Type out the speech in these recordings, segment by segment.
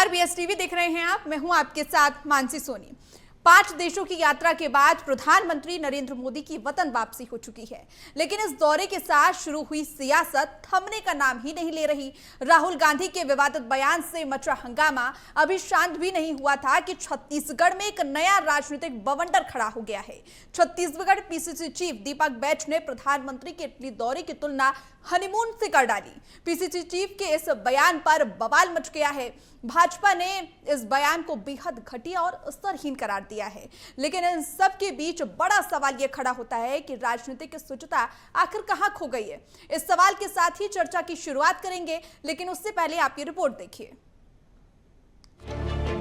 नमस्कार, बीएसटीवी देख रहे हैं आप। मैं हूं आपके साथ मानसी सोनी। 5 देशों की यात्रा के बाद प्रधानमंत्री नरेंद्र मोदी की वतन वापसी हो चुकी है, लेकिन इस दौरे के साथ शुरू हुई सियासत थमने का नाम ही नहीं ले रही। राहुल गांधी के विवादित बयान से मचा हंगामा अभी शांत भी नहीं हुआ था कि छत्तीसगढ़ में एक नया राजनीतिक बवंडर खड़ा हो गया है। छत्तीसगढ़ पीसीसी चीफ दीपक बैज ने प्रधानमंत्री के इटली दौरे की तुलना हनीमून से कर डाली। पीसीसी चीफ के इस बयान पर बवाल मच गया है। भाजपा ने इस बयान को बेहद घटिया और स्तरहीन करार दिया है, लेकिन इन सब के बीच बड़ा सवाल यह खड़ा होता है कि राजनीतिक शुचिता आखिर कहां खो गई है। इस सवाल के साथ ही चर्चा की शुरुआत करेंगे, लेकिन उससे पहले आप ये रिपोर्ट देखिए।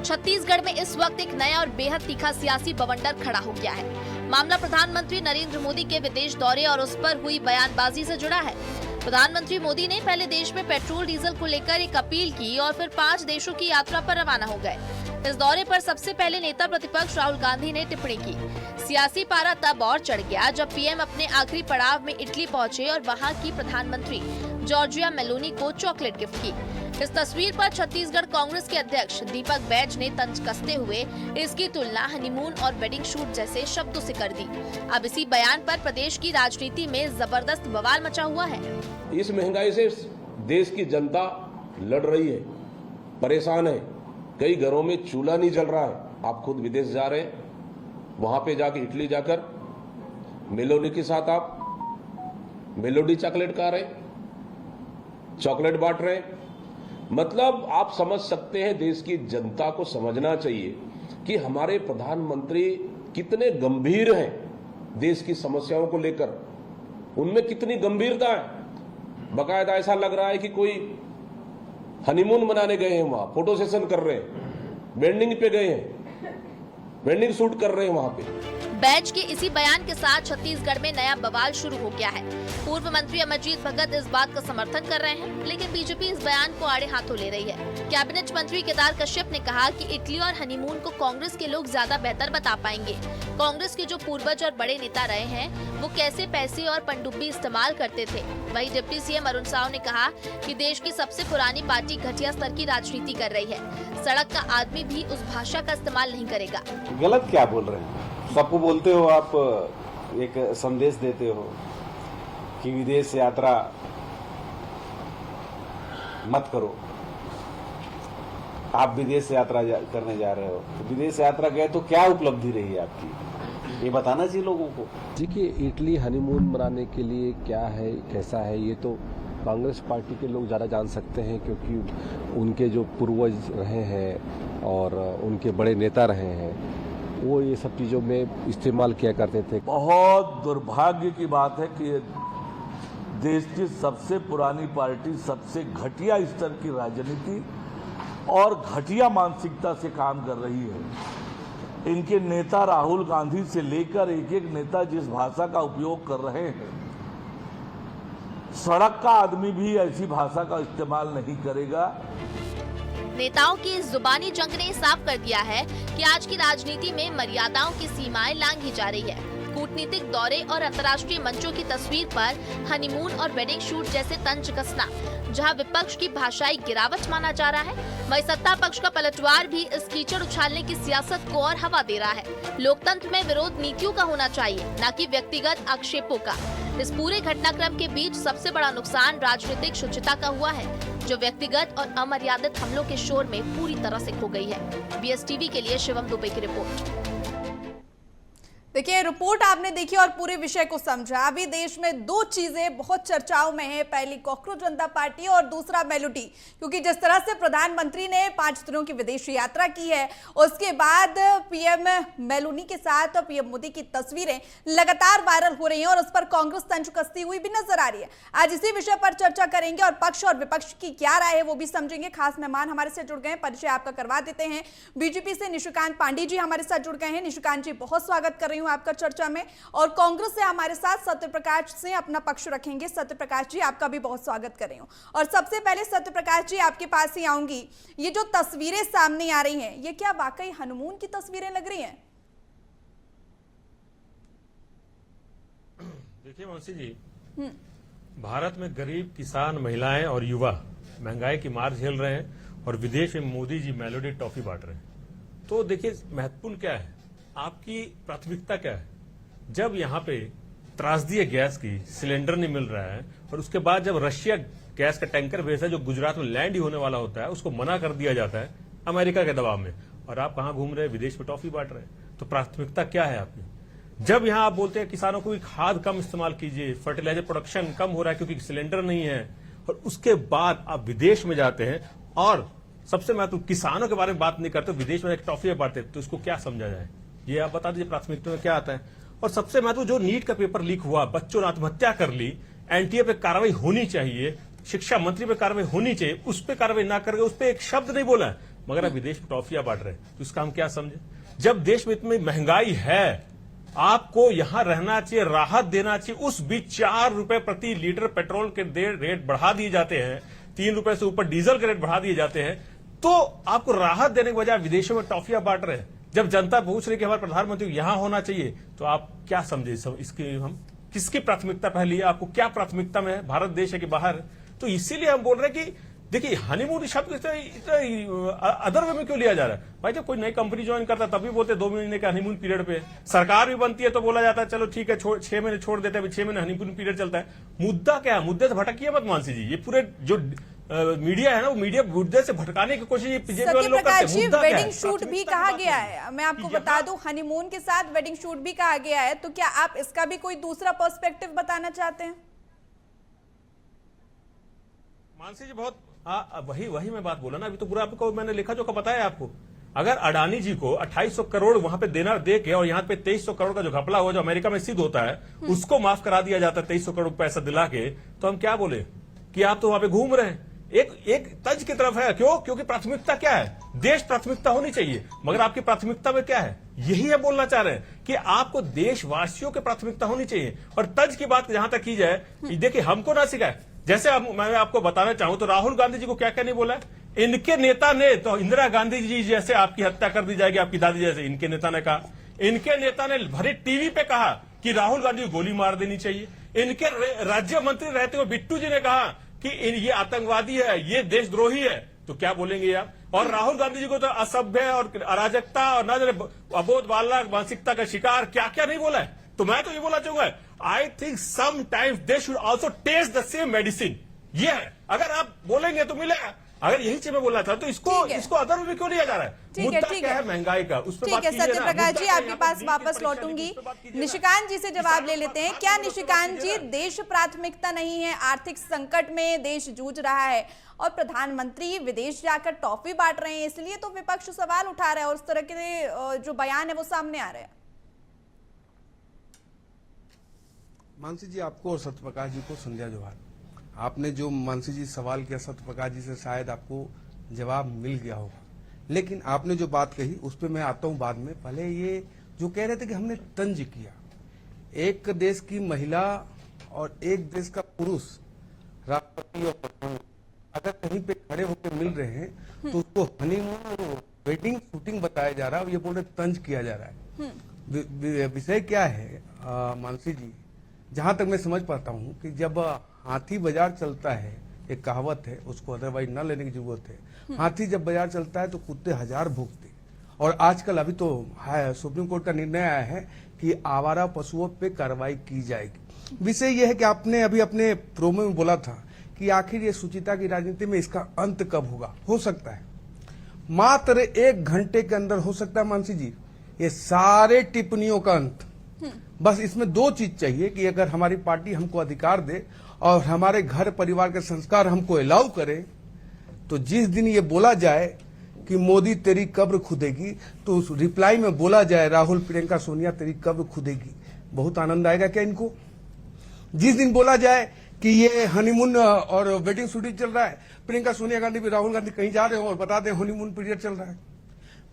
छत्तीसगढ़ में इस वक्त एक नया और बेहद तीखा सियासी बवंडर खड़ा हो गया है। मामला प्रधानमंत्री नरेंद्र मोदी के विदेश दौरे और उस पर हुई बयानबाजी से जुड़ा है। प्रधानमंत्री मोदी ने पहले देश में पेट्रोल डीजल को लेकर एक अपील की और फिर 5 देशों की यात्रा पर रवाना हो गए। इस दौरे पर सबसे पहले नेता प्रतिपक्ष राहुल गांधी ने टिप्पणी की। सियासी पारा तब और चढ़ गया जब पीएम अपने आखिरी पड़ाव में इटली पहुंचे और वहां की प्रधानमंत्री जॉर्जिया मेलोनी को चॉकलेट गिफ्ट की। इस तस्वीर पर छत्तीसगढ़ कांग्रेस के अध्यक्ष दीपक बैज ने तंज कसते हुए इसकी तुलना हनीमून और वेडिंग शूट जैसे शब्दों से कर दी। अब इसी बयान पर प्रदेश की राजनीति में जबरदस्त बवाल मचा हुआ है। इस महंगाई से देश की जनता लड़ रही है, परेशान है। कई घरों में चूल्हा नहीं जल रहा है। आप खुद विदेश जा रहे हैं, वहां पे जाके इटली जाकर मेलोनी के साथ आप मेलोडी चॉकलेट खा रहे, चॉकलेट बांट रहे। मतलब आप समझ सकते हैं, देश की जनता को समझना चाहिए कि हमारे प्रधानमंत्री कितने गंभीर हैं देश की समस्याओं को लेकर। उनमें कितनी गंभीरता है। बकायदा ऐसा लग रहा है कि कोई हनीमून मनाने गए हैं, वहां फोटो सेशन कर रहे हैं, वेडिंग पे गए हैं, वेडिंग शूट कर रहे हैं वहां पे। बैज के इसी बयान के साथ छत्तीसगढ़ में नया बवाल शुरू हो गया है। पूर्व मंत्री अमरजीत भगत इस बात का समर्थन कर रहे हैं, लेकिन बीजेपी इस बयान को आड़े हाथों ले रही है। कैबिनेट मंत्री केदार कश्यप ने कहा कि इटली और हनीमून को कांग्रेस के लोग ज्यादा बेहतर बता पाएंगे। कांग्रेस के जो पूर्वज और बड़े नेता रहे हैं, वो कैसे पैसे और पनडुब्बी इस्तेमाल करते थे। वहीं डिप्टी सीएम अरुण साव ने कहा कि देश की सबसे पुरानी पार्टी घटिया स्तर की राजनीति कर रही है। सड़क का आदमी भी उस भाषा का इस्तेमाल नहीं करेगा। गलत क्या बोल रहे हैं? सबको बोलते हो, आप एक संदेश देते हो कि विदेश यात्रा मत करो। आप विदेश यात्रा करने जा रहे हो, तो विदेश यात्रा गए तो क्या उपलब्धि रही आपकी, ये बताना चाहिए लोगों को। देखिए, इटली हनीमून मनाने के लिए क्या है, कैसा है, ये तो कांग्रेस पार्टी के लोग ज़्यादा जान सकते हैं, क्योंकि उनके जो पूर्वज रहे हैं और उनके बड़े नेता रहे हैं, वो ये सब चीज़ों में इस्तेमाल किया करते थे। बहुत दुर्भाग्य की बात है कि देश की सबसे पुरानी पार्टी सबसे घटिया स्तर की राजनीति और घटिया मानसिकता से काम कर रही है। इनके नेता राहुल गांधी से लेकर एक एक नेता जिस भाषा का उपयोग कर रहे हैं, सड़क का आदमी भी ऐसी भाषा का इस्तेमाल नहीं करेगा। नेताओं की इस जुबानी जंग ने साफ कर दिया है कि आज की राजनीति में मर्यादाओं की सीमाएं लांघी जा रही है। कूटनीतिक दौरे और अंतर्राष्ट्रीय मंचों की तस्वीर पर हनीमून और वेडिंग शूट जैसे तंज कसना, जहां विपक्ष की भाषाई गिरावट माना जा रहा है, वहीं सत्ता पक्ष का पलटवार भी इस कीचड़ उछालने की सियासत को और हवा दे रहा है। लोकतंत्र में विरोध नीतियों का होना चाहिए, न कि व्यक्तिगत आक्षेपों का। इस पूरे घटनाक्रम के बीच सबसे बड़ा नुकसान राजनीतिक शुचिता का हुआ है, जो व्यक्तिगत और अमर्यादित हमलों के शोर में पूरी तरह से खो गई है। बीएसटीवी के लिए शिवम दुबे की रिपोर्ट। देखिए, रिपोर्ट आपने देखी और पूरे विषय को समझा। अभी देश में 2 चीजें बहुत चर्चाओं में है, पहली कॉकरोच जनता पार्टी और दूसरा मेलोडी। क्योंकि जिस तरह से प्रधानमंत्री ने 5 दिनों की विदेशी यात्रा की है, उसके बाद पीएम मेलोनी के साथ पीएम मोदी की तस्वीरें लगातार वायरल हो रही हैं और उस पर कांग्रेस तंज कसती हुई भी नजर आ रही है। आज इसी विषय पर चर्चा करेंगे और पक्ष और विपक्ष की क्या राय है वो भी समझेंगे। खास मेहमान हमारे साथ जुड़ गए हैं, परिचय आपका करवा देते हैं। बीजेपी से निशिकांत पांडे जी हमारे साथ जुड़ गए हैं। निशिकांत जी, बहुत स्वागत कर रही हूं आपका चर्चा में। और कांग्रेस से हमारे साथ सत्यप्रकाश से अपना पक्ष रखेंगे। सत्यप्रकाश जी, आपका भी बहुत स्वागत कर रही हूं। और सबसे पहले सत्यप्रकाश जी, आपके पास ही आऊंगी। ये जो तस्वीरें सामने आ रही हैं, ये क्या वाकई हनीमून की तस्वीरें लग रही हैं? देखिए मानसी जी, भारत में गरीब किसान, महिलाएं और युवा महंगाई की मार झेल रहे हैं और विदेश में मोदी जी मेलोडी टॉफी बांट रहे हैं। तो देखिए महत्वपूर्ण क्या है, आपकी प्राथमिकता क्या है। जब यहाँ पे त्रासदी है गैस की, सिलेंडर नहीं मिल रहा है, और उसके बाद जब रशिया गैस का टैंकर भेजता है जो गुजरात में लैंड ही होने वाला होता है, उसको मना कर दिया जाता है अमेरिका के दबाव में, और आप कहां घूम रहे हैं, विदेश में टॉफी बांट रहे हैं। तो प्राथमिकता क्या है आपकी। जब यहां आप बोलते हैं किसानों को खाद कम इस्तेमाल कीजिए, फर्टिलाइजर प्रोडक्शन कम हो रहा है क्योंकि सिलेंडर नहीं है, और उसके बाद आप विदेश में जाते हैं और सबसे महत्वपूर्ण किसानों के बारे में बात नहीं करते, विदेश में एक टॉफी बांटते, तो इसको क्या समझा जाए, ये आप बता दीजिए प्राथमिकता में क्या आता है। और सबसे महत्वपूर्ण जो नीट का पेपर लीक हुआ, बच्चों ने आत्महत्या कर ली, एनटीए पे कार्रवाई होनी चाहिए, शिक्षा मंत्री पे कार्रवाई होनी चाहिए, उस पर कार्रवाई ना करके उस पर एक शब्द नहीं बोला, मगर आप विदेश में टॉफियां बांट रहे हैं, तो इसका हम क्या समझे। जब देश में इतनी महंगाई है, आपको यहां रहना चाहिए, राहत देना चाहिए, उस बीच 4 रुपए प्रति लीटर पेट्रोल के रेट बढ़ा दिए जाते हैं, 3 रुपए से ऊपर डीजल के रेट बढ़ा दिए जाते हैं, तो आपको राहत देने के बजाय विदेशों में टॉफियां बांट रहे हैं। जब जनता पूछ रही कि हमारे प्रधानमंत्री यहां होना चाहिए, तो आप क्या समझे इसके, हम किसकी प्राथमिकता पहली है, आपको क्या प्राथमिकता में है, भारत देश है कि बाहर। तो इसीलिए हम बोल रहे हैं कि देखिए हनीमून शब्द अदर वे में क्यों लिया जा रहा है। भाई जब कोई नई कंपनी ज्वाइन करता है तभी बोलते 2 महीने के हनीमून पीरियड पे, सरकार भी बनती है तो बोला जाता है चलो ठीक है 6 महीने छोड़ देते हैं, 6 महीने हनीमून पीरियड चलता है। मुद्दा क्या है, मुद्दे से भटकिए मत मानसी जी, ये पूरे जो मीडिया है ना, वो मीडिया मुद्दे से भटकाने की कोशिश बीजेपी वाले लोग करते हैं। वेडिंग शूट भी कहा गया है, मैं आपको बता दूं हनीमून के साथ वेडिंग शूट भी कहा गया है, तो क्या आप इसका भी कोई दूसरा पर्सपेक्टिव बताना चाहते हैं। मानसी जी बहुत वही मैं बात बोला ना, अभी तो पूरा आपको मैंने लिखा जो का बताया आपको। अगर अडानी जी को 2800 करोड़ वहां पे देना दे के, और यहाँ पे 2300 करोड़ का जो घपला हुआ जो अमेरिका में सिद्ध होता है, उसको माफ करा दिया जाता है 2300 करोड़ पैसा दिला के, तो हम क्या बोले कि आप तो वहां पे घूम रहे हैं, एक तज की तरफ है। क्यों? क्योंकि प्राथमिकता क्या है, देश प्राथमिकता होनी चाहिए, मगर आपकी प्राथमिकता में क्या है, यही है बोलना चाह रहे हैं कि आपको देशवासियों की प्राथमिकता होनी चाहिए। और तज की बात जहां तक की जाए, देखिए हमको ना सिखाए, जैसे मैं आपको बताना चाहूं तो राहुल गांधी जी को क्या क्या नहीं बोला, इनके नेता ने तो इंदिरा गांधी जी जैसे आपकी हत्या कर दी जाएगी, आपकी दादी जैसे, इनके नेता ने कहा, इनके नेता ने भरे टीवी पे कहा कि राहुल गांधी को गोली मार देनी चाहिए, इनके राज्य मंत्री रहते हुए बिट्टू जी ने कहा कि ये आतंकवादी है, ये देशद्रोही है, तो क्या बोलेंगे आप। और राहुल गांधी जी को तो असभ्य और अराजकता और न जाने अबोध बालक मानसिकता का शिकार क्या क्या नहीं बोला है। तो मैं तो ये बोलना चाहूंगा, I think sometimes they should also test the same medicine. ये है, अगर आप बोलेंगे तो मिलेगा, अगर यही चीज मैं बोलना था तो इसको अदर में क्या लिया जा रहा है। मुद्दा क्या है, महंगाई का, उस पर बात कीजिए ना। सत्यप्रकाश जी आपके पास वापस लौटूंगी, निशिकांत जी से जवाब ले लेते हैं। क्या निशिकांत जी देश प्राथमिकता नहीं है, आर्थिक संकट में देश जूझ रहा है और प्रधानमंत्री विदेश जाकर टॉफी बांट रहे हैं, इसलिए तो विपक्ष सवाल उठा रहा है और उस तरह के जो बयान है वो सामने आ रहे हैं। मानसी जी आपको और सत्यप्रकाश जी को संध्या जोहार। आपने जो मानसी जी सवाल किया सत्यप्रकाश जी से शायद आपको जवाब मिल गया होगा, लेकिन आपने जो बात कही उस पर मैं आता हूं बाद में। पहले ये जो कह रहे थे कि हमने तंज किया, एक देश की महिला और एक देश का पुरुष राष्ट्रपति और प्रधानमंत्री अगर कहीं पे खड़े होकर मिल रहे हैं तो उसको हनीमून और वेडिंग शूटिंग बताया जा रहा है, ये बोल रहे तंज किया जा रहा है। विषय क्या है मानसी जी, जहां तक मैं समझ पाता हूं कि जब हाथी बाजार चलता है, एक कहावत है, उसको अदरवाइज न लेने की जरूरत है। हाथी जब बाजार चलता है तो कुत्ते 1000 भूखते, और आजकल अभी तो सुप्रीम कोर्ट का निर्णय आया है कि आवारा पशुओं पे कार्रवाई की जाएगी। विषय यह है कि आपने अभी अपने प्रोमो में बोला था कि आखिर ये सुचिता की राजनीति में इसका अंत कब होगा। हो सकता है मात्र 1 घंटे के अंदर हो सकता है मानसी जी, ये सारे टिप्पणियों का अंत। बस इसमें 2 चीज चाहिए कि अगर हमारी पार्टी हमको अधिकार दे और हमारे घर परिवार के संस्कार हमको अलाउ करे, तो जिस दिन ये बोला जाए कि मोदी तेरी कब्र खुदेगी, तो उस रिप्लाई में बोला जाए राहुल प्रियंका सोनिया तेरी कब्र खुदेगी। बहुत आनंद आएगा क्या इनको। जिस दिन बोला जाए कि ये हनीमून और वेडिंग शूटिंग चल रहा है, प्रियंका सोनिया गांधी भी राहुल गांधी कहीं जा रहे हो और बता दें हनीमून पीरियड चल रहा है।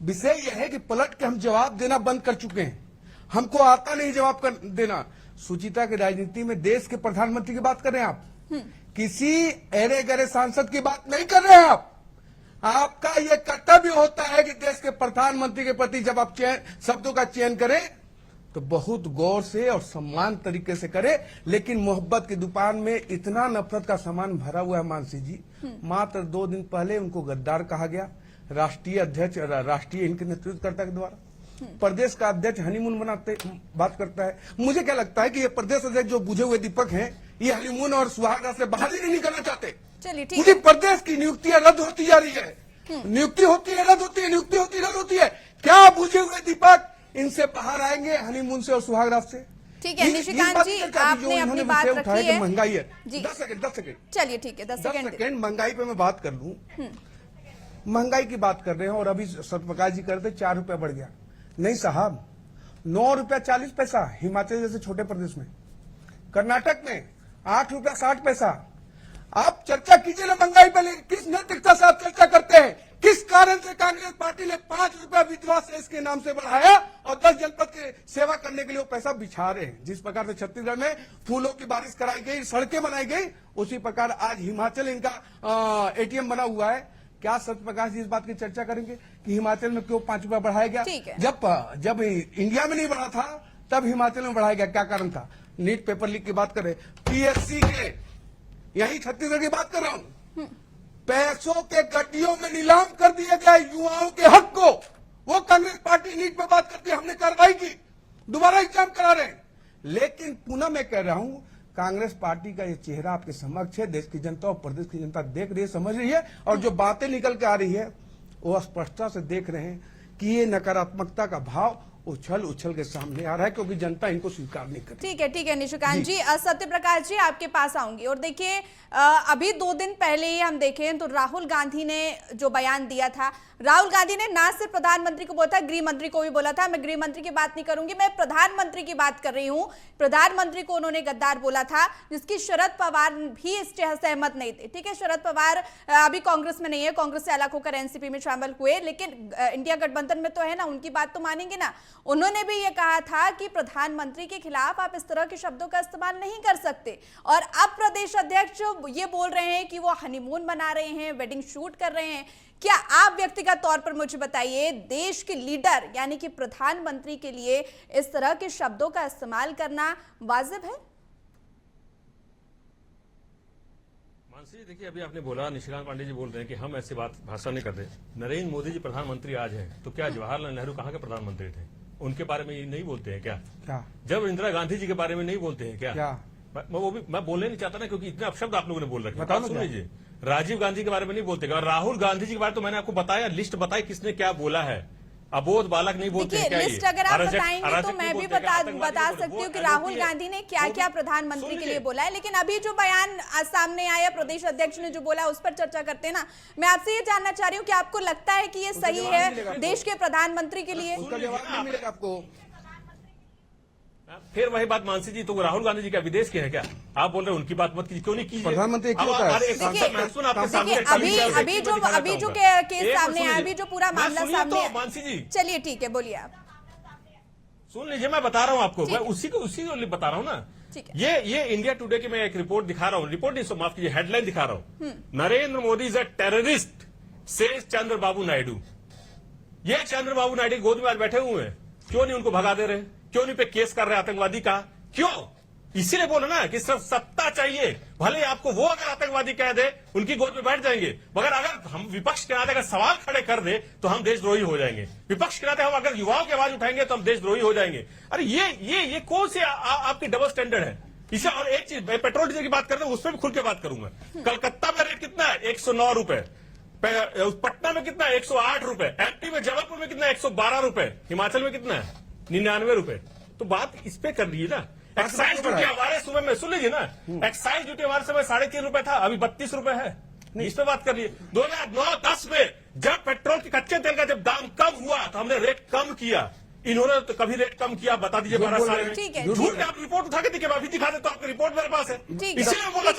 विषय यह है कि पलट के हम जवाब देना बंद कर चुके हैं, हमको आता नहीं जवाब कर देना। सुचिता की राजनीति में देश के प्रधानमंत्री की बात कर रहे हैं आप, किसी अरे गरे सांसद की बात नहीं कर रहे हैं आप। आपका यह कर्तव्य होता है कि देश के प्रधानमंत्री के प्रति जब आप शब्दों का चयन करें तो बहुत गौर से और सम्मान तरीके से करे। लेकिन मोहब्बत की दुकान में इतना नफरत का सामान भरा हुआ है मानसी जी। मात्र 2 दिन पहले उनको गद्दार कहा गया, राष्ट्रीय अध्यक्ष, राष्ट्रीय इनके नेतृत्वकर्ता के द्वारा। प्रदेश का अध्यक्ष हनीमून बनाते बात करता है। मुझे क्या लगता है कि ये प्रदेश अध्यक्ष जो बुझे हुए दीपक हैं, ये हनीमून और सुहागरात से बाहर ही नहीं निकलना चाहते। चलिए ठीक पूरी है। प्रदेश की नियुक्तियां रद्द होती जा रही है, नियुक्ति होती है, रद्द होती है, नियुक्ति होती रद्द होती है। क्या बुझे हुए दीपक इनसे बाहर आएंगे हनीमून से और सुहागरात से? ठीक है निशिकांत जी, आपने अपनी बात रखी है। महंगाई है जी 10 सेकंड चलिए ठीक है 10 सेकंड। महंगाई पे मैं बात कर लूं। महंगाई की बात कर रहे हैं और अभी सत्यप्रकाश जी करते 4 रुपया बढ़ गया। नहीं साहब, 9 रुपया 40 पैसा हिमाचल जैसे छोटे प्रदेश में, कर्नाटक में 8 रुपया 60 पैसा। आप चर्चा कीजिए ना महंगाई पर, किस नैतिकता से आप चर्चा करते हैं? किस कारण से कांग्रेस पार्टी ने 5 रुपया विधवा सेस के नाम से बढ़ाया और 10 जनपद के सेवा करने के लिए वो पैसा बिछा रहे हैं? जिस प्रकार से छत्तीसगढ़ में फूलों की बारिश कराई गई, सड़कें बनाई गई, उसी प्रकार आज हिमाचल इनका एटीएम बना हुआ है। क्या सत्यप्रकाश जी इस बात की चर्चा करेंगे कि हिमाचल में क्यों 5 रुपया बढ़ाया गया? ठीक है। जब इंडिया में नहीं बढ़ा था तब हिमाचल में बढ़ाया गया, क्या कारण था? नीट पेपर लीक की बात करें, पीएससी के, यही छत्तीसगढ़ की बात कर रहा हूं, पैसों के गड्डियों में नीलाम कर दिया गया युवाओं के हक को। वो कांग्रेस पार्टी नीट पे बात करती है, हमने कार्रवाई की, दोबारा एग्जाम करा रहे हैं। लेकिन पुनः मैं कह रहा हूं, कांग्रेस पार्टी का ये चेहरा आपके समक्ष है, देश की जनता और प्रदेश की जनता देख रही है, समझ रही है, और जो बातें निकल के आ रही है वो स्पष्टता से देख रहे हैं कि ये नकारात्मकता का भाव उछल के सामने आ रहा है, क्योंकि जनता इनको स्वीकार नहीं करती। ठीक है निशिकांत जी। सत्यप्रकाश जी आपके पास आऊंगी। और देखिए अभी 2 दिन पहले ही हम देखें तो राहुल गांधी ने जो बयान दिया था, राहुल गांधी ने ना सिर्फ प्रधानमंत्री को बोला था, गृह मंत्री को भी बोला था। मैं गृह मंत्री की बात नहीं करूंगी, मैं प्रधानमंत्री की बात कर रही हूं। प्रधानमंत्री को उन्होंने गद्दार बोला था, जिसकी शरद पवार भी इससे सहमत नहीं थे। ठीक है, शरद पवार अभी कांग्रेस में नहीं है, कांग्रेस से अलग होकर एनसीपी में शामिल हुए, लेकिन इंडिया गठबंधन में तो है ना, उनकी बात तो मानेंगे ना। उन्होंने भी ये कहा था कि प्रधानमंत्री के खिलाफ आप इस तरह के शब्दों का इस्तेमाल नहीं कर सकते। और अब प्रदेश अध्यक्ष ये बोल रहे हैं कि वो हनीमून मना रहे हैं, वेडिंग शूट कर रहे हैं। क्या आप व्यक्तिगत तौर पर मुझे बताइए, देश के लीडर यानी कि प्रधानमंत्री के लिए इस तरह के शब्दों का इस्तेमाल करना वाजिब है? मानसी जी देखिए, अभी आपने बोला, निशिकांत पांडे जी बोल रहे हैं कि हम ऐसी बात भाषण नहीं करते। नरेंद्र मोदी जी प्रधानमंत्री आज हैं, तो क्या जवाहरलाल नेहरू कहाँ के प्रधानमंत्री थे? उनके बारे में ये नहीं बोलते हैं क्या? जब इंदिरा गांधी जी के बारे में नहीं बोलते हैं क्या? वो भी मैं बोलने नहीं चाहता ना, क्योंकि इतने अपशब्द आप लोगों ने बोल रखे हैं। सुन लीजिए, राजीव गांधी के बारे में नहीं बोलते, और राहुल गांधी जी के बारे में तो मैंने आपको बताया, लिस्ट बताई किसने क्या बोला है। अबोध बालक नहीं बोलते हैं क्या? लिस्ट अगर आप बताएंगे तो मैं भी बता सकती हूँ कि राहुल गांधी ने क्या क्या प्रधानमंत्री के लिए बोला है। लेकिन अभी जो बयान सामने आया, प्रदेश अध्यक्ष ने जो बोला, उस पर चर्चा करते हैं ना। मैं आपसे ये जानना चाह रही हूँ कि आपको लगता है कि ये सही है देश के प्रधानमंत्री के लिए? आपको फिर वही बात मानसी जी, तो राहुल गांधी जी क्या विदेश के हैं क्या? आप बोल रहे हैं उनकी बात मत कीजिए, क्यों नहीं कीजिए? प्रधानमंत्री अभी जो केस सामने आया, अभी जो पूरा मामला सामने आया, मानसी जी चलिए ठीक है, बोलिए आप। सुन लीजिए, मैं बता रहा हूँ आपको, मैं उसी को बता रहा हूँ ना। ये इंडिया टुडे की मैं एक रिपोर्ट दिखा रहा हूँ, रिपोर्ट नहीं, माफ कीजिए, हेडलाइन दिखा रहा हूँ। Narendra Modi is a terrorist says Chandrababu Naidu. ये चंद्रबाबू नायडू गोद में आज बैठे हुए हैं, क्यों नहीं उनको भगा दे रहे? क्यों नहीं पे केस कर रहे आतंकवादी का? क्यों? इसीलिए बोला ना कि सिर्फ सत्ता चाहिए। भले आपको वो अगर आतंकवादी कह दे, उनकी गोद में बैठ जाएंगे, मगर अगर हम विपक्ष के नाते अगर सवाल खड़े कर दे तो हम देशद्रोही हो जाएंगे। विपक्ष के नाते हम अगर युवाओं की आवाज उठाएंगे तो हम देशद्रोही हो जाएंगे। अरे ये कौन सी आपकी डबल स्टैंडर्ड है? इसे और एक चीज, मैं पेट्रोल डीजल की बात करता हूं, उसमें भी खुल के बात करूंगा। कलकत्ता में रेट कितना है? 109 रुपए। पटना में कितना है? 108 रुपए। एमपी में, जबलपुर में कितना है? 112 रुपए। हिमाचल में कितना है? 99 रुपए। तो बात इस पे कर लीजिए ना। एक्साइज ड्यूटी हमारे सुबह में, सुन लीजिए ना, एक्साइज ड्यूटी हमारे समय 3.5 रुपए था, अभी 32 रुपए है। इस पे बात कर लीजिए। 2009-10 में जब पेट्रोल के कच्चे तेल का जब दाम कम हुआ तो हमने रेट कम किया। इन्होंने तो कभी रेट कम किया? बता दीजिए 12 साल में। झूठ, आप रिपोर्ट उठा के देखिए, अभी दिखा देता हूं, आपकी रिपोर्ट मेरे पास है। इसीलिए बोला,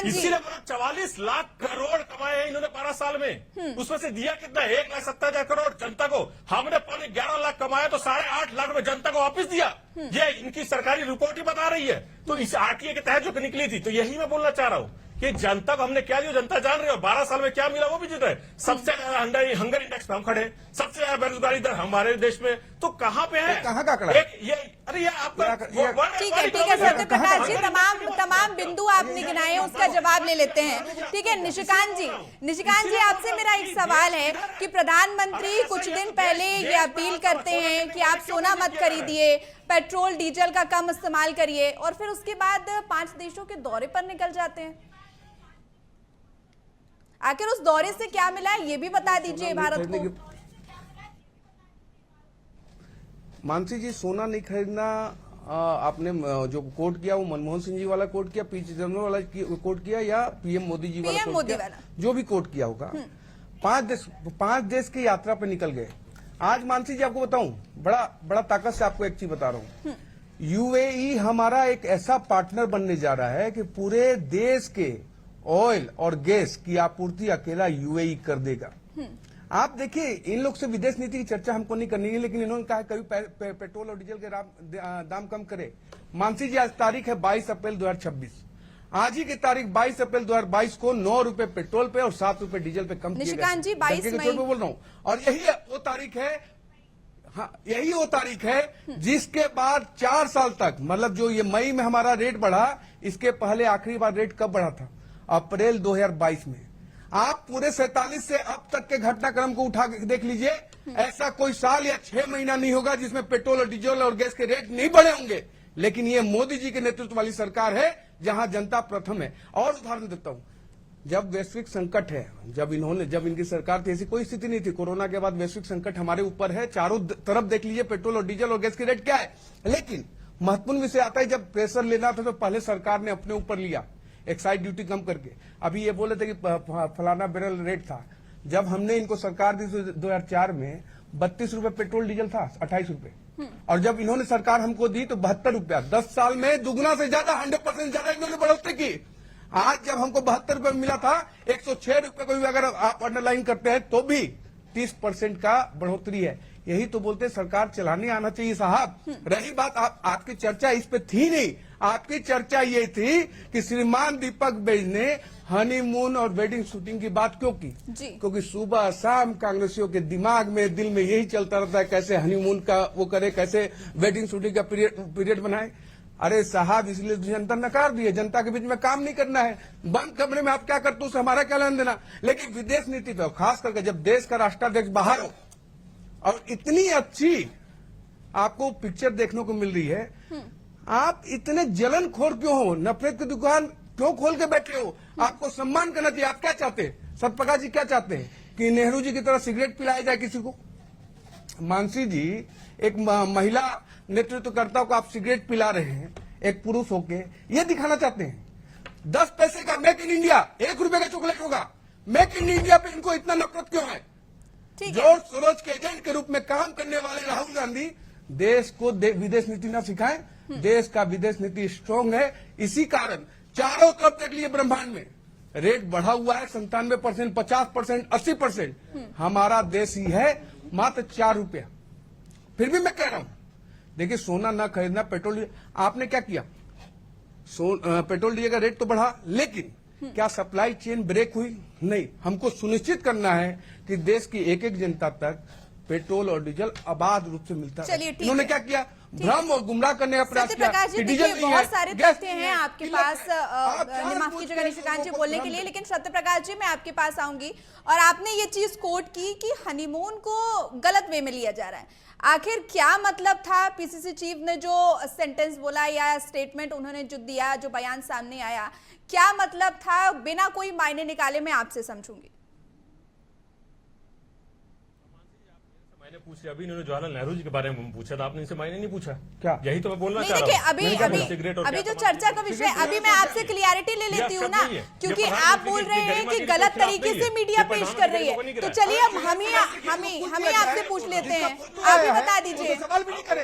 इसीलिए 44 लाख करोड़ कमाए हैं इन्होंने 12 साल में। उसमें से दिया कितना? 1,70,000 करोड़ जनता को। हमने 11 लाख कमाया तो 8.5 लाख में जनता को वापस दिया। ये इनकी सरकारी रिपोर्ट ही बता रही है। तो इस आरटीए के तहत जो निकली थी, तो यही मैं बोलना चाह रहा हूं कि जनता को हमने क्या दिया जनता जान रही है, और 12 साल में क्या मिला वो भी जीत रहे। सबसे ज्यादा हंगर इंडेक्स पे हम खड़े, सबसे ज्यादा बेरोजगारी दर हमारे देश में, तो कहाँ पे है? कहाँ का आंकड़ा? अरे ये आपका ठीक है सत्यप्रकाश जी, तमाम बिंदु आपने गिनाए, उसका जवाब ले लेते हैं। ठीक है निशिकांत जी आपसे मेरा एक सवाल है कि प्रधानमंत्री कुछ दिन पहले ये अपील करते हैं कि आप सोना मत खरीदिए, पेट्रोल डीजल का कम इस्तेमाल करिए, और फिर उसके बाद 5 देशों के दौरे पर निकल जाते हैं। आखिर उस दौरे से क्या मिला है ये भी बता दीजिए भारत को। मानसी जी, सोना नहीं खरीदना आपने जो कोट किया वो मनमोहन सिंह जी वाला कोट किया, पी चिदम्बरम वाला कोट किया, या पीएम मोदी जी वाला कोट किया, जो भी कोट किया होगा। 5 देश की यात्रा पे निकल गए। आज मानसी जी आपको बताऊं, बड़ा ताकत से आपको एक चीज बता रहा हूं, यूएई हमारा एक ऐसा पार्टनर बनने जा रहा है कि पूरे देश के ऑयल और गैस की आपूर्ति अकेला यूएई कर देगा। आप देखिए, इन लोग से विदेश नीति की चर्चा हमको नहीं करनी है, लेकिन इन्होंने कहा कभी पेट्रोल और डीजल के दाम कम करे। मानसी जी, आज तारीख है 22 अप्रैल 2026। आज ही की तारीख 22 अप्रैल 2022 को 9 रुपए पेट्रोल पे और 7 रुपए डीजल पे कम किए गए। निशिकांत जी 22 मई बोल रहा हूँ, और यही वो तारीख है, हाँ यही वो तारीख है जिसके बाद 4 साल तक, मतलब जो ये मई में हमारा रेट बढ़ा, इसके पहले आखिरी बार रेट कब बढ़ा था? अप्रैल 2022 में। आप पूरे 47 से अब तक के घटनाक्रम को उठा के देख लीजिए, ऐसा कोई साल या 6 महीना नहीं होगा जिसमें पेट्रोल और डीजल और गैस के रेट नहीं बढ़े होंगे। लेकिन ये मोदी जी के नेतृत्व वाली सरकार है जहां जनता प्रथम है। और उदाहरण देता हूं, जब वैश्विक संकट है, जब इनकी सरकार थी, ऐसी कोई स्थिति नहीं थी। कोरोना के बाद वैश्विक संकट हमारे ऊपर है, चारों तरफ देख लीजिए पेट्रोल और डीजल और गैस के रेट क्या है। लेकिन महत्वपूर्ण विषय आता है, जब प्रेशर लेना था तो पहले सरकार ने अपने ऊपर लिया, एक्साइज ड्यूटी कम करके। अभी ये बोले थे कि फलाना बैरल रेट था, जब हमने इनको सरकार दी 2004 में 32 रुपए पेट्रोल डीजल था, 28 रुपए, और जब इन्होंने सरकार हमको दी तो 72 रुपया। 10 साल में दुगना से ज्यादा, 100% ज्यादा इन्होंने बढ़ोतरी की। आज जब हमको 72 रुपए मिला था, 106 रुपए को भी अगर आप अंडरलाइन करते हैं तो भी 30% का बढ़ोतरी है। यही तो बोलते सरकार चलाने आना चाहिए साहब। रही बात आपकी चर्चा इस पे थी नहीं, आपकी चर्चा ये थी कि श्रीमान दीपक बैज ने हनीमून और वेडिंग शूटिंग की बात क्यों की? क्योंकि सुबह शाम कांग्रेसियों के दिमाग में, दिल में यही चलता रहता है कैसे हनीमून का वो करे, कैसे वेडिंग शूटिंग का पीरियड बनाए। अरे साहब, इसलिए जनता नकार दी है, जनता के बीच में काम नहीं करना है। बंद कमरे में आप क्या करते हो, हमारा क्या लेना देना। लेकिन विदेश नीति पे, खास करके जब देश का राष्ट्राध्यक्ष बाहर हो और इतनी अच्छी आपको पिक्चर देखने को मिल रही है, आप इतने जलनखोर क्यों हो? नफरत की दुकान क्यों खोल के बैठे हो? आपको सम्मान करना चाहिए। आप क्या चाहते हैं? सत्यप्रकाश जी क्या चाहते हैं कि नेहरू जी की तरह सिगरेट पिलाया जाए किसी को? मानसी जी, एक महिला नेतृत्वकर्ता को आप सिगरेट पिला रहे हैं, एक पुरुष होके, ये दिखाना चाहते हैं। 10 पैसे का मेक इन इंडिया, 1 रुपए का चॉकलेट होगा। मेक इन इंडिया पे इनको इतना नफरत क्यों है? जॉर्ज सोरोज के एजेंट के रूप में काम करने वाले राहुल गांधी देश को विदेश नीति ना सिखाएं। देश का विदेश नीति स्ट्रांग है, इसी कारण चारों तरफ देख लिए ब्रह्मांड में रेट बढ़ा हुआ है। 97%, 50%, 80%। हमारा देश ही है मात्र 4 रुपया। फिर भी मैं कह रहा हूं, देखिए सोना ना खरीदना, पेट्रोल, आपने क्या किया? पेट्रोल डीजल का रेट तो बढ़ा, लेकिन क्या सप्लाई चेन ब्रेक हुई? नहीं। हमको सुनिश्चित करना है कि देश की एक एक जनता तक पेट्रोल और डीजल अबाध रूप से मिलता है। इन्होंने क्या किया? भ्रम और गुमराह करने का प्रयास किया कि डीजल नहीं है। बहुत सारे तथ्य हैं आपके पास, माफ कीजिएगा निशिकांत जी बोलने के लिए, लेकिन सत्यप्रकाश जी मैं आपके पास आऊंगी। और आपने ये चीज कोट की कि हनीमून को गलत वे में लिया जा रहा है। आखिर क्या मतलब था? पीसीसी चीफ ने जो सेंटेंस बोला या स्टेटमेंट उन्होंने जो दिया, जो बयान सामने आया, क्या मतलब था? बिना कोई मायने निकाले मैं आपसे समझूंगी। मैंने पूछा, अभी इन्होंने जवाहरलाल नेहरू जी के बारे में पूछा था, आपने इनसे मायने नहीं पूछा क्या? यही तो मैं बोलना चाह रहा हूं। अभी जो चर्चा का विषय, अभी मैं आपसे क्लियरिटी ले लेती हूँ ना, क्योंकि आप बोल रहे हैं कि गलत तरीके से मीडिया पेश कर रही है। तो चलिए हम ही आपसे पूछ लेते हैं, आप ही बता दीजिए। सवाल भी नहीं करे।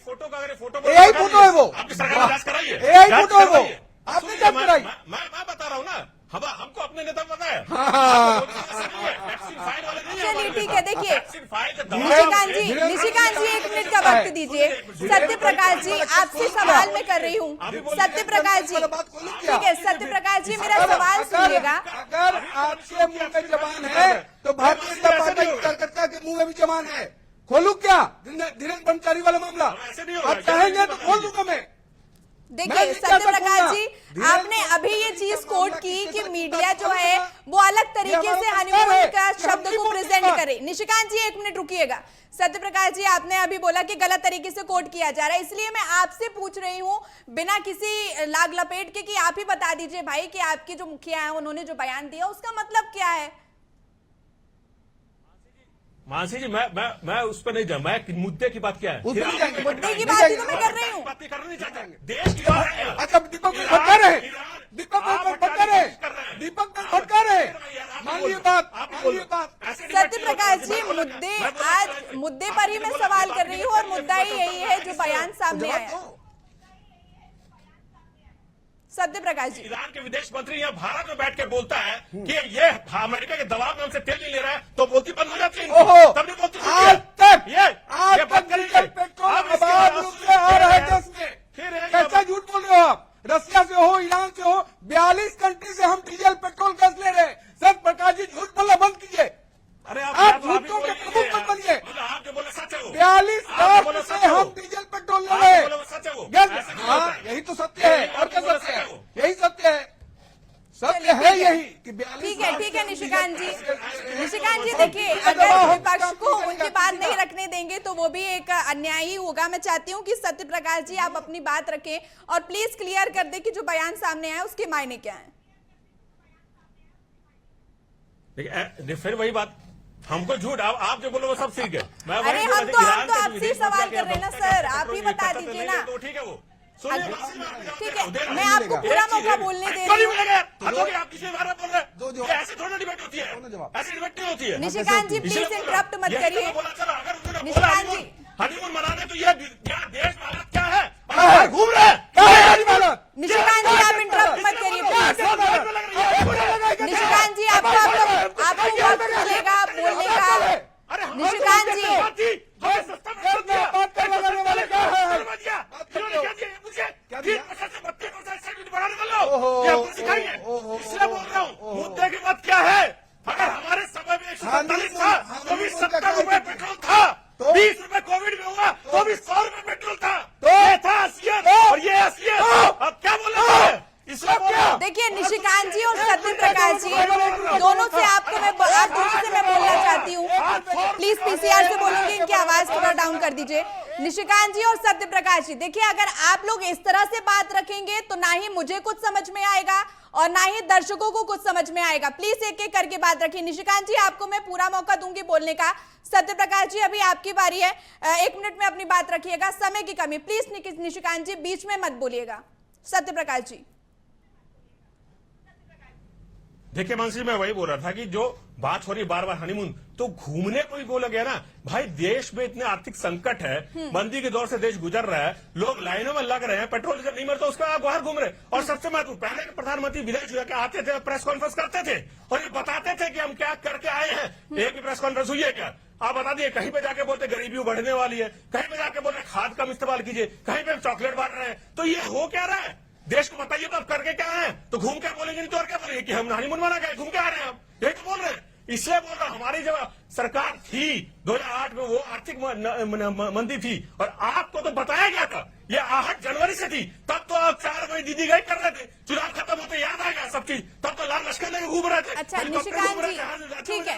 फोटो का अगर फोटो एआई फोटो है वो, एआई फोटो है वो, आपने क्या कराई? मैं बता रहा हूँ ना, हमको अपने नेता पता है। चलिए ठीक है, देखिए निशिकांत निशिकांत जी 1 मिनट का वक्त दीजिए। सत्य प्रकाश जी, आपसे सवाल मैं कर रही हूँ। सत्य प्रकाश जी, ठीक है, सत्य प्रकाश जी मेरा सवाल सुनिएगा। अगर आपके मुंह में जबान है तो भारतीय जनता पार्टी कार्यकर्ता के मुंह में भी जबान है। खोलू क्या धीरेन्द्र ब्रह्मचारी वाला मामला? आप चाहेंगे तो खोल दूंगा मैं। देखिए सत्य प्रकाश जी, आपने अभी ये चीज कोट की कि मीडिया जो है वो अलग तरीके से हनीमून का शब्द को प्रेजेंट करे। निशिकांत जी 1 मिनट रुकिएगा। सत्य प्रकाश जी, आपने अभी बोला कि गलत तरीके से कोट किया जा रहा है, इसलिए मैं आपसे पूछ रही हूँ बिना किसी लाग लपेट के कि आप ही बता दीजिए भाई कि आपके जो मुखिया हैं उन्होंने जो बयान दिया उसका मतलब क्या है? मानसी जी, मैं उस पर नहीं जा, मैं मुद्दे की बात क्या है? मुद्दे की बात ही तो मैं कर रही हूँ। बात करना नहीं चाहता, देश की बात है। अच्छा दीपक में भटका रहे, दीपक में भटका रहे, दीपक में भटका रहे। मानिए बात, मानिए बात। सत्य प्रकाश जी, मुद्दे पर ही मैं सवाल कर रही हूँ और मुद्दा ही यही है जो बयान सामने आया। सत्य प्रकाश जी, ईरान के विदेश मंत्री यहाँ भारत में बैठ के बोलता है कि ये अमेरिका के दबाव में हमसे तेल नहीं ले रहा है, तो बोलती बंद हो जाती है। तब नहीं बोलती। आज तक ये बात करेंगे। पेट्रोल अबाध रूप से आ रहा है देश में। कैसा झूठ बोल रहे हो आप? रसिया से हो, ईरान से हो, 42 कंट्री से हम डीजल पेट्रोल गैस ले रहे हैं। सत्य प्रकाश जी झूठ बोलना बंद कीजिए। अरे आप झूठों के प्रमुख मत बनिए। आप जो बोले सच है वो। 42 वर्ष से हम डीजल पेट्रोल ले रहे हैं। सच है वो। हाँ, यही तो सत्य है। और क्या सत्य है? यही सत्य है। सत्य है यही कि 42। ठीक है निशिकांत जी, देखिए अगर विपक्ष को उनकी बात नहीं रखने देंगे तो वो भी एक अन्याय ही होगा। मैं चाहती हूँ कि सत्य प्रकाश जी आप अपनी बात रखें और प्लीज क्लियर कर दे कि जो बयान सामने आया उसके मायने क्या है। फिर वही बात, हमको झूठ आप जो बोलो वो सब ठीक है। अरे हम तो आपसे सवाल कर रहे हैं ना सर, आप ही बता दीजिए ना। तो ठीक है वो, ठीक है, मैं आपको पूरा मौका बोलने दे रही हूँ। आप किसी बारे में बोल रहे हैं, ऐसे थोड़ा डिबेट होती है, ऐसी डिबेट नहीं होती है। निशिकांत जी प्लीज इंटरप्ट मत करिए। निशिकांत जी, हनीमून मनाने तो ये देश में हालत क्या है, घूम रहे हैं। निशिकांत जी आप इंटरप्ट मत करिए प्लीज। निशिकांत जी आपको वक्त मिलेगा बोलने का। निशिकांत जी, मुद्दे की बात क्या है? अगर हमारे समय में 147 था तो भी 70 रुपए पेट्रोल था, 20 रुपए कोविड में हुआ तो भी 100 रुपए पेट्रोल था। ये था असलियत और ये असलियत। अब क्या बोल रहे हैं? देखिए निशिकांत जी और सत्य प्रकाश जी दोनों से मैं बोलना चाहती हूँ। प्लीज पीसीआर से बोलूंगी इनकी आवाज थोड़ा डाउन कर दीजिए। निशिकांत जी और सत्य प्रकाश जी, देखिए अगर आप लोग इस तरह से बात रखेंगे तो ना ही मुझे कुछ समझ में आएगा और ना ही दर्शकों को कुछ समझ में आएगा। प्लीज एक एक करके बात रखिए। निशिकांत जी आपको मैं पूरा मौका दूंगी बोलने का। सत्य प्रकाश जी अभी आपकी बारी है, 1 मिनट में अपनी बात रखिएगा, समय की कमी। प्लीज निशिकांत जी बीच में मत बोलिएगा। सत्य प्रकाश जी, देखिए मानसी, मैं वही बोल रहा था कि जो बात हो रही बार बार हनीमून, तो घूमने को ही बोला गया ना भाई। देश में इतने आर्थिक संकट है, मंदी के दौर से देश गुजर रहा है, लोग लाइनों में लग रहे हैं, पेट्रोल जब नहीं मिलता उसका आप बाहर घूम रहे। और सबसे महत्वपूर्ण, पहले के प्रधानमंत्री विदेश जाके आते थे, प्रेस कॉन्फ्रेंस करते थे और ये बताते थे कि हम क्या करके आए हैं। एक भी प्रेस कॉन्फ्रेंस हुई है क्या? आप बता दिए। कहीं पे जाके बोलते गरीबी बढ़ने वाली है, कहीं पे जाके बोलते खाद कम इस्तेमाल कीजिए, कहीं पे चॉकलेट बांट रहे हैं। तो ये हो क्या रहा है? देश को बताइए तो आप करके क्या है? तो घूम के बोलेंगे, नहीं तो और क्या बोलेंगे कि हम हनीमून मना गए, घूम के आ रहे हैं। हम यही तो बोल रहे हैं। इसलिए बोल रहा, हमारी जब सरकार थी 2008 में, वो आर्थिक मंदी थी और आपको तो बताया गया था ये 8 जनवरी से थी। तब तो आप 4 महीने दीदी गई कर रहे थे, चुनाव खत्म होते याद आ गया सब चीज। तब तो लाल लश्कर लेके घूम रहे थे। अच्छा निशिकांत जी, ठीक है,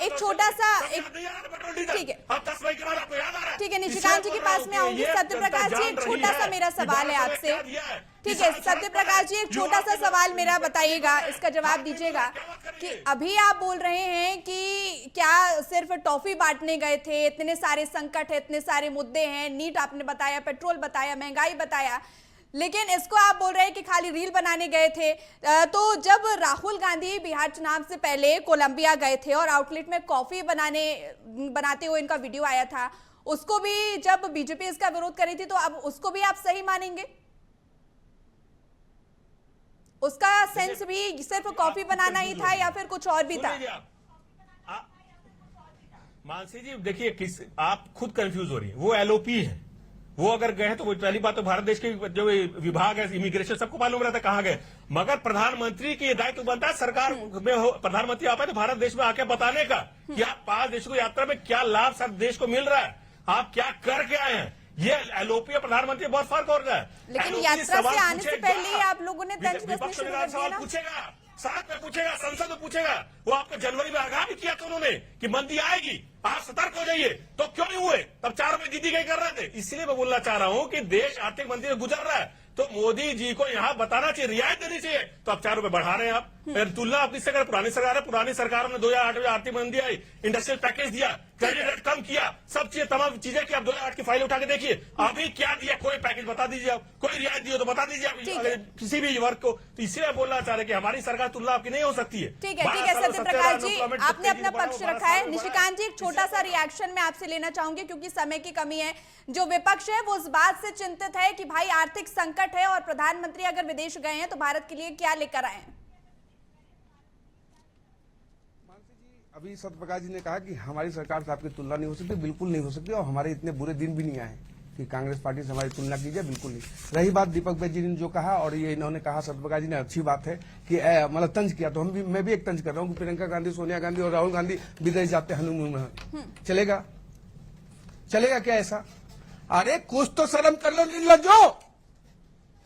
एक छोटा सा ठीक है, अब 10 मई के बाद आपको याद आ रहा है। ठीक है निशिकांत जी के पास में आऊंगी। सत्य प्रकाश जी एक छोटा सा मेरा सवाल है आपसे। ठीक है सत्य प्रकाश जी, एक छोटा सा सवाल मेरा बताइएगा, इसका जवाब दीजिएगा कि अभी आप बोल रहे हैं कि क्या सिर्फ टॉफी बांटने गए थे, इतने सारे संकट है, इतने सारे मुद्दे हैं, नीट आपने बताया, पेट्रोल बताया, महंगाई बताया, लेकिन इसको आप बोल रहे हैं कि खाली रील बनाने गए थे। तो जब राहुल गांधी बिहार चुनाव से पहले कोलंबिया गए थे और आउटलेट में कॉफी बनाते हुए इनका वीडियो आया था, उसको भी जब बीजेपी इसका विरोध करी थी, तो अब उसको भी आप सही मानेंगे? उसका सेंस भी सिर्फ कॉफी बनाना ही था या फिर कुछ और भी था? मानसी जी देखिए, आप खुद कंफ्यूज हो रही है। वो एलओपी है, वो अगर गए तो वो पहली बात तो भारत देश के जो विभाग है इमिग्रेशन सबको मालूम रहता है कहाँ गए, मगर प्रधानमंत्री की दायित्व बनता है सरकार में हो, प्रधानमंत्री आता है तो भारत देश में आके बताने का कि आप 5 देशों की यात्रा में क्या लाभ सब देश को मिल रहा है, आप क्या करके आए हैं। ये एलओपी और प्रधानमंत्री बहुत फर्क हो रहा है। लेकिन यात्रा से आने से पहले ही आप लोगों ने विपक्ष सवाल पूछेगा, साथ में पूछेगा, संसद में पूछेगा। वो आपको जनवरी में आगाह भी किया था उन्होंने कि मंदी आएगी, आप सतर्क हो जाइए, तो क्यों नहीं हुए? तब 4 रुपए दीदी गई कर रहे थे। इसलिए मैं बोलना चाह रहा हूं कि देश आर्थिक मंदी से गुजर रहा है, तो मोदी जी को यहाँ बताना चाहिए, रियायत देनी चाहिए। तो आप 4 रुपए बढ़ा रहे हैं आप। तुलना आप किससे करें? पुरानी सरकार है, पुरानी सरकारों ने 2008 में आर्थिक मंदी आई, इंडस्ट्रियल पैकेज दिया, क्रेडिट रेट कम किया, सब चीजें तमाम चीजें की आप 2008 की फाइल उठा के देखिए अभी क्या दिया। कोई पैकेज बता दीजिए, आप कोई रियायत दी हो तो बता दीजिए आप किसी भी वर्ग को। तो इसलिए बोलना चाह रहे कि हमारी सरकार तुलना आपकी नहीं हो सकती है। ठीक है सत्य प्रकाश जी, आपने अपना पक्ष रखा है। निशिकांत जी, एक छोटा सा रिएक्शन मैं आपसे लेना चाहूंगी क्योंकि समय की कमी है। जो विपक्ष है वो इस बात से चिंतित है कि भाई आर्थिक संकट है और प्रधानमंत्री अगर विदेश गए हैं तो भारत के लिए क्या लेकर आए हैं। अभी सत्यप्रकाश जी ने कहा कि हमारी सरकार से आपकी तुलना नहीं हो सकती, बिल्कुल नहीं हो सकती, और हमारे इतने बुरे दिन भी नहीं आए कि कांग्रेस पार्टी से हमारी तुलना कीजिए, बिल्कुल नहीं। रही बात दीपक भाई जी ने जो कहा, और ये इन्होंने कहा सत्यप्रकाश जी ने, अच्छी बात है कि मतलब तंज किया, तो मैं भी एक तंज कर रहा हूँ कि प्रियंका गांधी, सोनिया गांधी और राहुल गांधी विदेश जाते हनीमून में, चलेगा क्या ऐसा? अरे कुछ तो शर्म कर लो निर्लज्जो,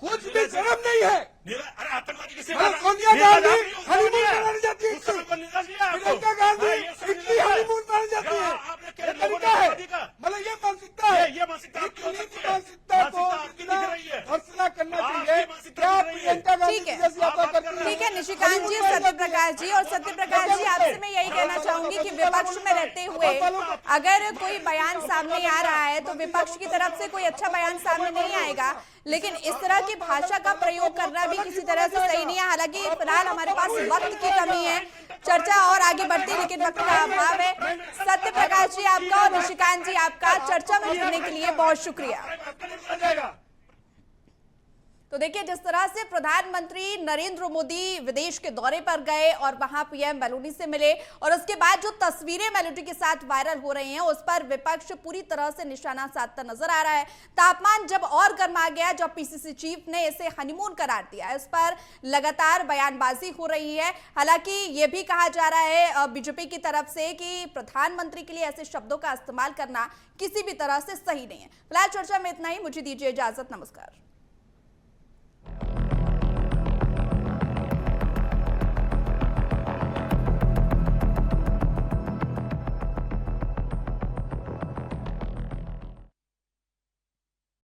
कुछ भी शर्म नहीं है। अरे आतंकवादी किसे सोनिया गांधी हनीमून मनाने जाती है, प्रियंका गांधी इटली हनीमून मनाने जाती है, तरीका है, मतलब ये मानसिकता है, ये मानसिकता मानसिकता को फैसला करना चाहिए। क्या प्रियंका गांधी जैसी यात्रा करती है? ठीक है निशिकांत जी, सत्यप्रकाश जी, और सत्यप्रकाश जी आपसे मैं यही कहना चाहूंगी कि विपक्ष में रहते हुए अगर कोई बयान सामने आ रहा है तो विपक्ष की तरफ से कोई अच्छा बयान सामने नहीं आएगा, लेकिन इस तरह की भाषा का प्रयोग करना भी किसी तरह से सही नहीं है। हालांकि फिलहाल हमारे पास वक्त की कमी है, चर्चा और आगे बढ़ती, लेकिन वक्त का अभाव है। सत्यप्रकाश जी आपका और निशिकांत जी आपका चर्चा में जुड़ने के लिए बहुत शुक्रिया। तो देखिए, जिस तरह से प्रधानमंत्री नरेंद्र मोदी विदेश के दौरे पर गए और वहां पीएम मेलोनी से मिले और उसके बाद जो तस्वीरें मेलोनी के साथ वायरल हो रही हैं उस पर विपक्ष पूरी तरह से निशाना साधता नजर आ रहा है। तापमान जब और गर्मा गया, जब पीसीसी चीफ ने इसे हनीमून करार दिया, इस पर लगातार बयानबाजी हो रही है। हालांकि ये भी कहा जा रहा है बीजेपी की तरफ से कि प्रधानमंत्री के लिए ऐसे शब्दों का इस्तेमाल करना किसी भी तरह से सही नहीं है। फिलहाल चर्चा में इतना ही, मुझे दीजिए इजाजत, नमस्कार।